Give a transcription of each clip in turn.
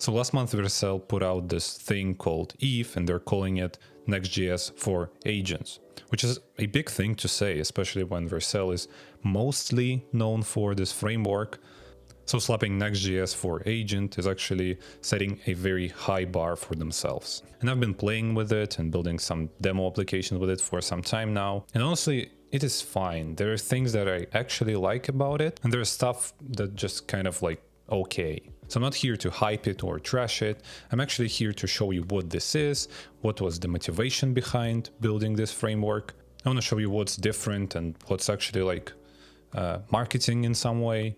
So last month Vercel put out this thing called Eve, and they're calling it Next.js for agents, which is a big thing to say, especially when Vercel is mostly known for this framework. So slapping Next.js for agent is actually setting a very high bar for themselves. And I've been playing with it and building some demo applications with it for some time now. And honestly, it is fine. There are things that I actually like about it, and there's stuff that just kind of like okay. So I'm not here to hype it or trash it. I'm actually here to show you what this is, what was the motivation behind building this framework. I want to show you what's different and what's actually like marketing in some way.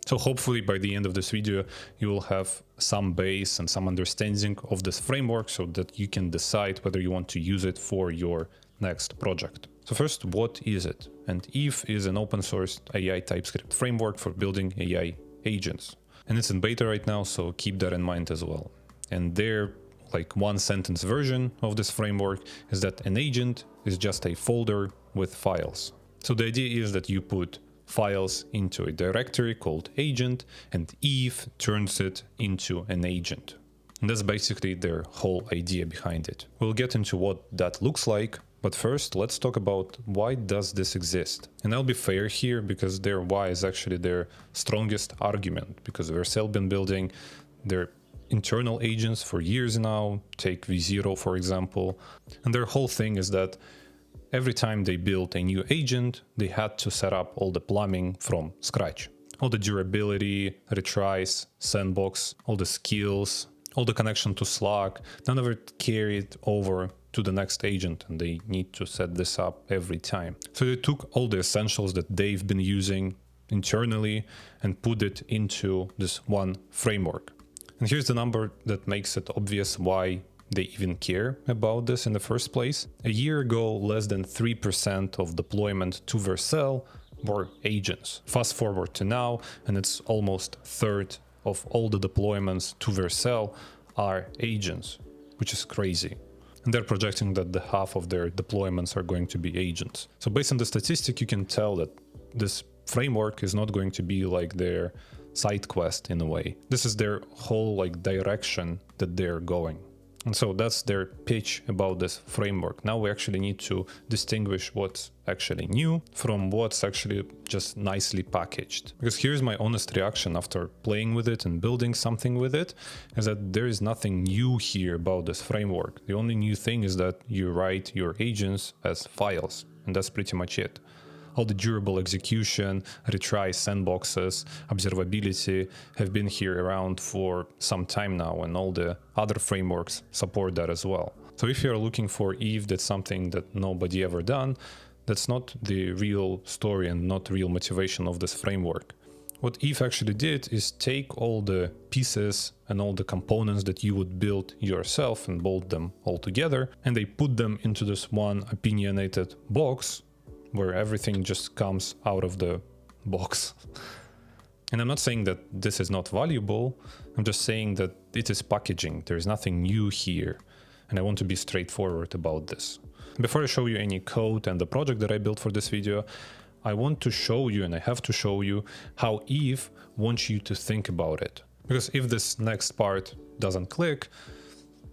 So hopefully by the end of this video, you will have some base and some understanding of this framework so that you can decide whether you want to use it for your next project. So first, what is it? And Eve is an open source AI TypeScript framework for building AI agents. And it's in beta right now, so keep that in mind as well. And their like one sentence version of this framework is that an agent is just a folder with files. So the idea is that you put files into a directory called agent, and Eve turns it into an agent. And that's basically their whole idea behind it. We'll get into what that looks like, but first let's talk about why does this exist. And I'll be fair here because their why is actually their strongest argument, because Vercel been building their internal agents for years now. Take V0 for example, and their whole thing is that every time they built a new agent, they had to set up all the plumbing from scratch. All the durability, retries, sandbox, all the skills, all the connection to Slack, none of it carried over to the next agent, and they need to set this up every time. So they took all the essentials that they've been using internally and put it into this one framework. And here's the number that makes it obvious why they even care about this in the first place. A year ago, less than 3% of deployment to Vercel were agents. Fast forward to now, and it's almost a third of all the deployments to Vercel are agents, which is crazy. And they're projecting that the half of their deployments are going to be agents. So based on the statistic, you can tell that this framework is not going to be like their side quest in a way. This is their whole like direction that they're going. And so that's their pitch about this framework. Now we actually need to distinguish what's actually new from what's actually just nicely packaged. Because here's my honest reaction after playing with it and building something with it, is that there is nothing new here about this framework. The only new thing is that you write your agents as files, and that's pretty much it. All the durable execution, retry sandboxes, observability have been here around for some time now, and all the other frameworks support that as well. So if you're looking for Eve, that's something that nobody ever done, that's not the real story and not real motivation of this framework. What Eve actually did is take all the pieces and all the components that you would build yourself and bolt them all together, and they put them into this one opinionated box where everything just comes out of the box. And I'm not saying that this is not valuable, I'm just saying that it is packaging. There's nothing new here, and I want to be straightforward about this. Before I show you any code and the project that I built for this video, I want to show you, and I have to show you, how Eve wants you to think about it. Because if this next part doesn't click,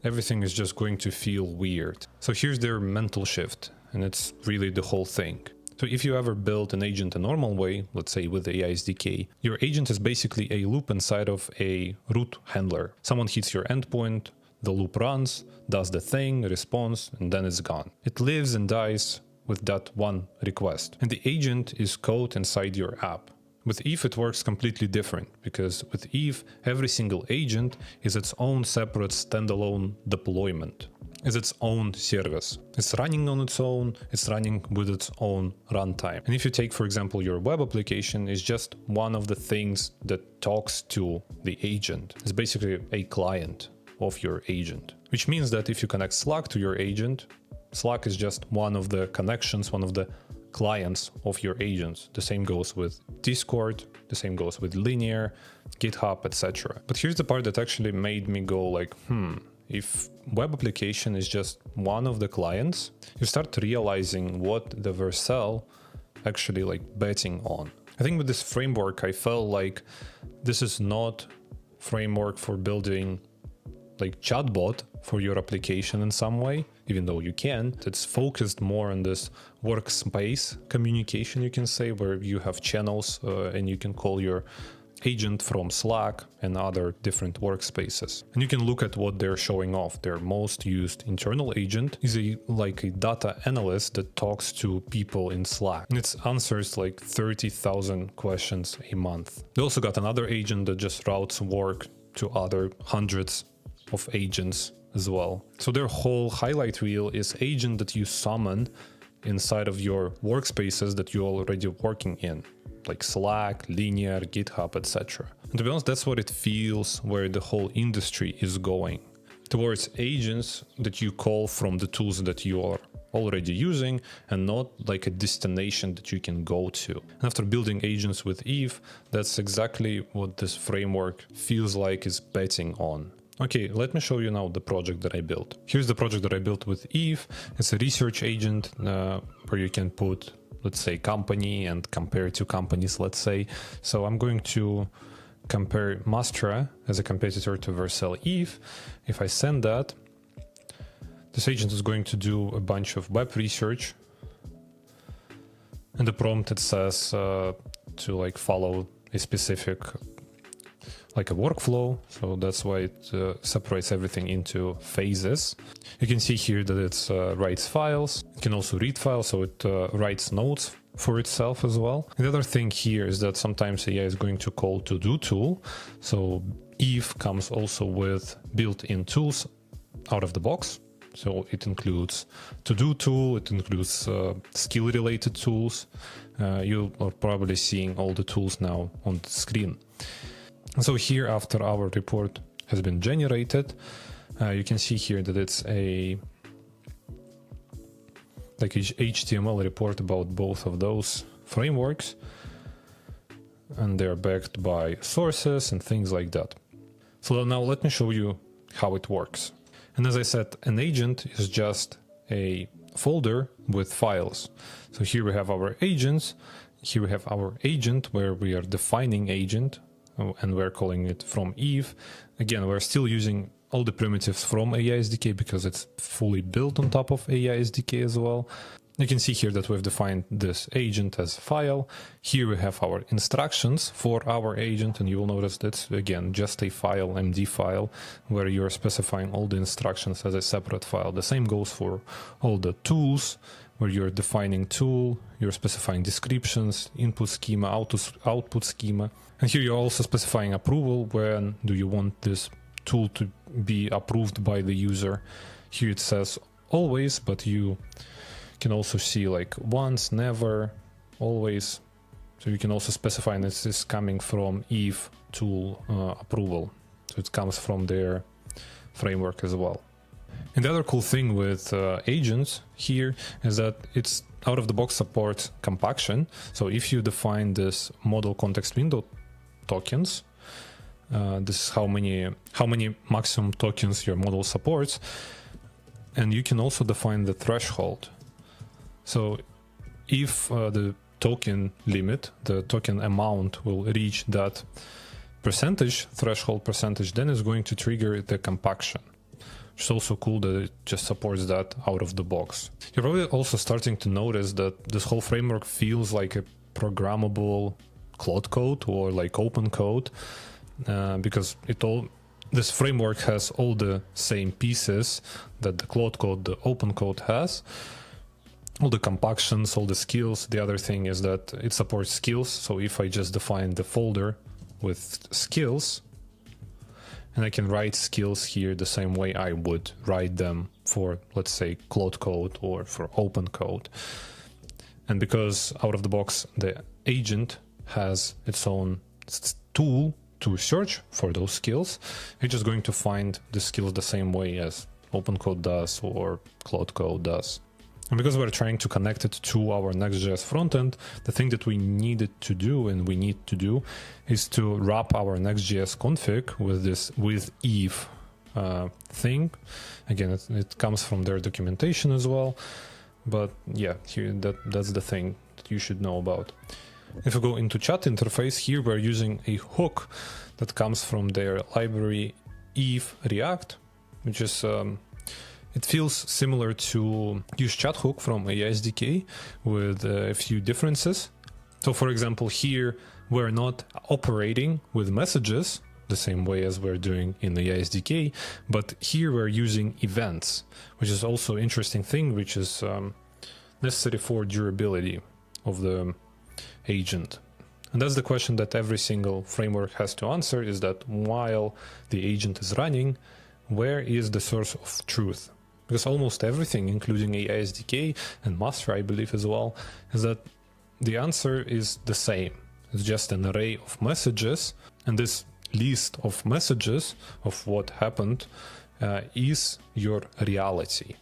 everything is just going to feel weird. So here's their mental shift, and it's really the whole thing. So if you ever build an agent a normal way, let's say with the AI SDK, your agent is basically a loop inside of a root handler. Someone hits your endpoint, the loop runs, does the thing, responds, and then it's gone. It lives and dies with that one request. And the agent is code inside your app. With Eve, it works completely different, because with Eve, every single agent is its own separate standalone deployment. Is its own service. It's running on its own, it's running with its own runtime. And if you take, for example, your web application, is just one of the things that talks to the agent. It's basically a client of your agent, which means that if you connect Slack to your agent, Slack is just one of the connections, one of the clients of your agents. The same goes with Discord, the same goes with Linear, GitHub, etc. But here's the part that actually made me go like, if web application is just one of the clients, you start realizing what the Vercel actually like betting on. I think with this framework, I felt like this is not framework for building like chatbot for your application in some way, even though you can. It's focused more on this workspace communication, you can say, where you have channels and you can call your agent from Slack and other different workspaces. And you can look at what they're showing off. Their most used internal agent is like a data analyst that talks to people in Slack. And it answers like 30,000 questions a month. They also got another agent that just routes work to other hundreds of agents as well. So their whole highlight reel is agent that you summon inside of your workspaces that you're already working in, like Slack, Linear, GitHub, etc. And to be honest, that's what it feels where the whole industry is going, towards agents that you call from the tools that you are already using and not like a destination that you can go to. And after building agents with Eve, that's exactly what this framework feels like is betting on. Okay, let me show you now the project that I built. Here's the project that I built with Eve. It's a research agent where you can put, let's say, company and compare two companies, let's say. So I'm going to compare Mastra as a competitor to Vercel Eve. If I send that, this agent is going to do a bunch of web research. And the prompt, it says to like follow a specific like a workflow. So that's why it separates everything into phases. You can see here that it writes files. It can also read files, so it writes notes for itself as well. And the other thing here is that sometimes AI is going to call to-do tool. So Eve comes also with built-in tools out of the box. So it includes to-do tool, it includes skill-related tools. You are probably seeing all the tools now on the screen. So here, after our report has been generated, you can see here that it's a like HTML report about both of those frameworks, and they're backed by sources and things like that. So now let me show you how it works. And as I said, an agent is just a folder with files. So here we have our agents. Here we have our agent where we are defining agent, and we're calling it from Eve. Again, we're still using all the primitives from AI SDK because it's fully built on top of AI SDK as well. You can see here that we've defined this agent as file. Here we have our instructions for our agent, and you will notice that's again just a file, MD file, where you're specifying all the instructions as a separate file. The same goes for all the tools, where you're defining tool, you're specifying descriptions, input schema, output schema. And here you're also specifying approval. When do you want this tool to be approved by the user? Here it says always, but you can also see like once, never, always. So you can also specify this is coming from Eve tool approval. So it comes from their framework as well. And the other cool thing with agents here is that it's out of the box supports compaction. So if you define this model context window tokens, this is how many maximum tokens your model supports, and you can also define the threshold. So if the token limit, the token amount will reach that percentage, threshold percentage, then it's going to trigger the compaction. It's also cool that it just supports that out of the box. You're probably also starting to notice that this whole framework feels like a programmable Claude code or like open code, because this framework has all the same pieces that the Claude code, the open code has. All the compactions, all the skills. The other thing is that it supports skills. So if I just define the folder with skills, and I can write skills here the same way I would write them for, let's say, Claude code or for open code. And because out of the box, the agent has its own tool to search for those skills, it's just going to find the skills the same way as open code does or Claude code does. And because we're trying to connect it to our Next.js frontend, the thing that we needed to do and we need to do is to wrap our Next.js config with Eve thing. Again, it comes from their documentation as well. But yeah, here that's the thing that you should know about. If we go into chat interface, here we're using a hook that comes from their library Eve React. which is it feels similar to use chat hook from AI SDK with a few differences. So for example, here we're not operating with messages the same way as we're doing in the AI SDK, but here we're using events, which is also an interesting thing, which is necessary for durability of the agent. And that's the question that every single framework has to answer, is that while the agent is running, where is the source of truth? Because almost everything, including AI SDK and master, I believe as well, is that the answer is the same. It's just an array of messages, and this list of messages of what happened is your reality.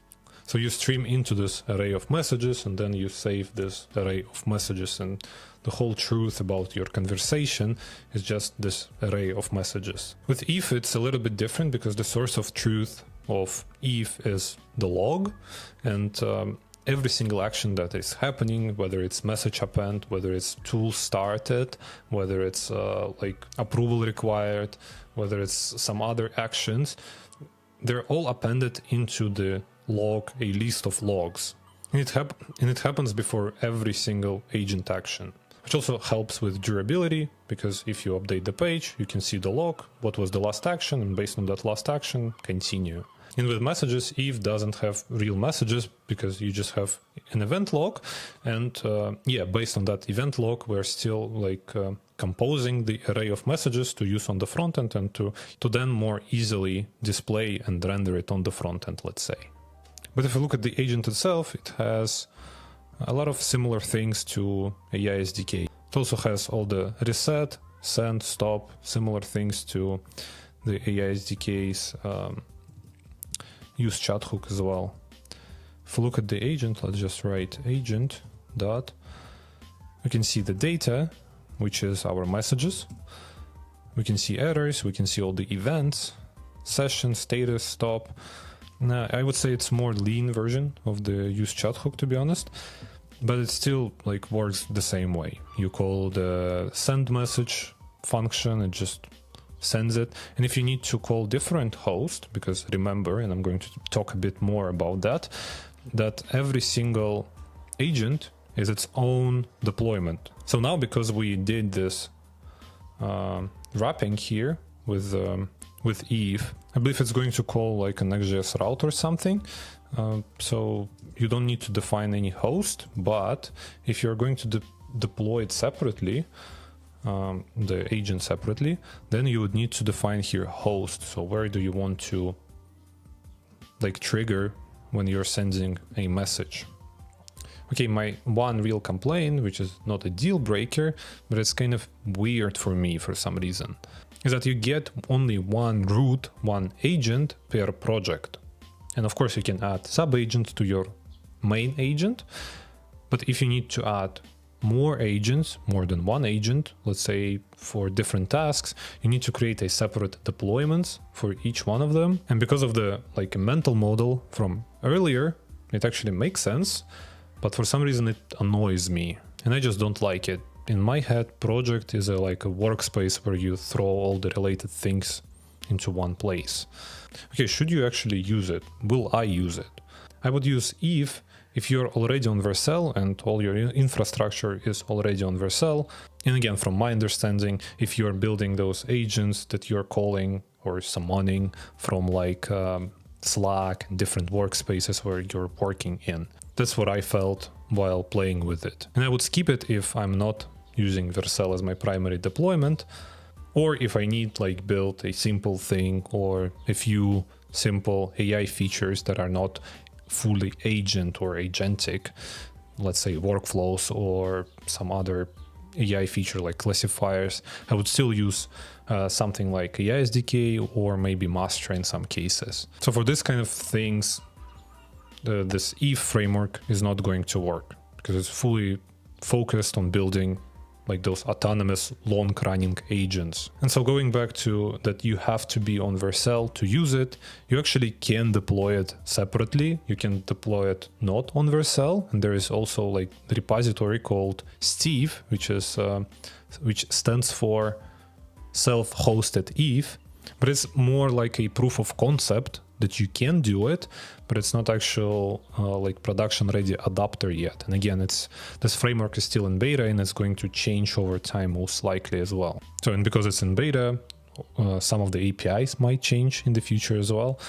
So you stream into this array of messages, and then you save this array of messages, and the whole truth about your conversation is just this array of messages. With if, it's a little bit different, because the source of truth of if is the log, and every single action that is happening, whether it's message append, whether it's tool started, whether it's like approval required, whether it's some other actions, they're all appended into the log, a list of logs. And it happens before every single agent action, which also helps with durability, because if you update the page, you can see the log, what was the last action, and based on that last action, continue. And with messages, if doesn't have real messages, because you just have an event log, and based on that event log, we're still like composing the array of messages to use on the front end, and to then more easily display and render it on the front end, let's say. But if you look at the agent itself, it has a lot of similar things to AI SDK. It also has all the reset, send, stop, similar things to the AI SDK's use chat hook as well. If you look at the agent, let's just write agent dot. We can see the data, which is our messages. We can see errors, we can see all the events, session, status, stop. Now, I would say it's more lean version of the use chat hook, to be honest, but it still like works the same way. You call the send message function, it just sends it. And if you need to call different host, because remember, and I'm going to talk a bit more about that, that every single agent is its own deployment. So now, because we did this wrapping here with Eve, I believe it's going to call like a Next.js route or something. So you don't need to define any host, but if you're going to deploy it separately, the agent separately, then you would need to define here host. So where do you want to like trigger when you're sending a message? Okay, my one real complaint, which is not a deal breaker, but it's kind of weird for me for some reason, is that you get only one root, one agent per project. And of course you can add sub-agents to your main agent, but if you need to add more agents, more than one agent, let's say for different tasks, you need to create a separate deployments for each one of them. And because of the like mental model from earlier, it actually makes sense, but for some reason it annoys me and I just don't like it. In my head, project is like a workspace where you throw all the related things into one place. Okay, should you actually use it? Will I use it? I would use if you're already on Vercel and all your infrastructure is already on Vercel. And again, from my understanding, if you're building those agents that you're calling or summoning from like Slack and different workspaces where you're working in. That's what I felt while playing with it. And I would skip it if I'm not using Vercel as my primary deployment, or if I need like build a simple thing or a few simple AI features that are not fully agent or agentic, let's say workflows or some other AI feature like classifiers, I would still use something like AI SDK or maybe master in some cases. So for this kind of things, this Eve framework is not going to work because it's fully focused on building like those autonomous long-running agents. And so going back to that you have to be on Vercel to use it, you actually can deploy it separately. You can deploy it not on Vercel. And there is also like the repository called Steve, which stands for self-hosted Eve, but it's more like a proof of concept that you can do it, but it's not actual like production ready adapter yet. And again, this framework is still in beta, and it's going to change over time most likely as well. So, and because it's in beta, some of the APIs might change in the future as well.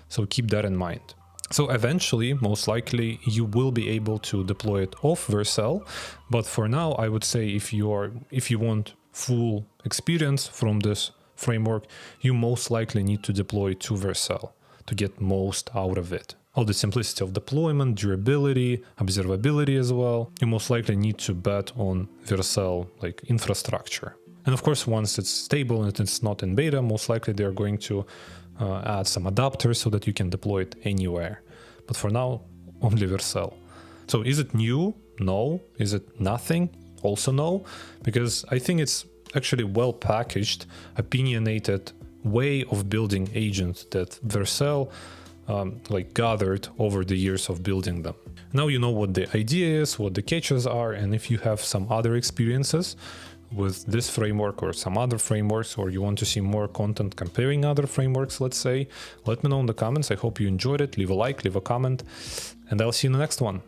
So keep that in mind. So eventually, most likely, you will be able to deploy it off Vercel. But for now, I would say if you want full experience from this framework, you most likely need to deploy to Vercel to get most out of it. All the simplicity of deployment, durability, observability as well. You most likely need to bet on Vercel like infrastructure. And of course, once it's stable and it's not in beta, most likely they're going to add some adapters so that you can deploy it anywhere. But for now, only Vercel. So is it new? No. Is it nothing? Also no. Because I think it's actually well packaged, opinionated way of building agents that Vercel like gathered over the years of building them. Now you know what the idea is, what the catches are, and if you have some other experiences with this framework or some other frameworks, or you want to see more content comparing other frameworks, let's say, let me know in the comments. I hope you enjoyed it. Leave a like, leave a comment, and I'll see you in the next one.